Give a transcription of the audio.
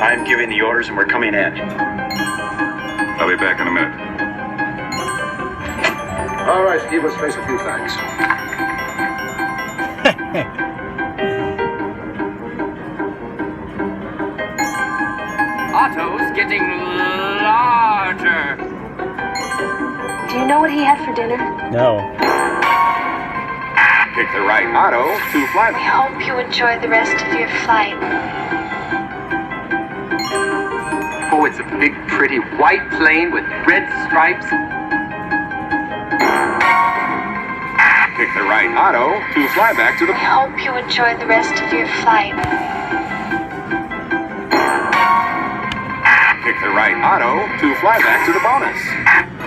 I'm giving the orders and we're coming in. I'll be back in a minute. All right, Steve, let's face a few facts. Otto's getting larger. Do you know what he had for dinner? No. Kick the right, Otto, to fly. We hope you enjoy the rest of your flight. Oh, it's a big, pretty white plane with red stripes. Kick the right, Otto, to fly back to the... We hope you enjoy the rest of your flight. Kick the right, Otto, to fly back to the bonus.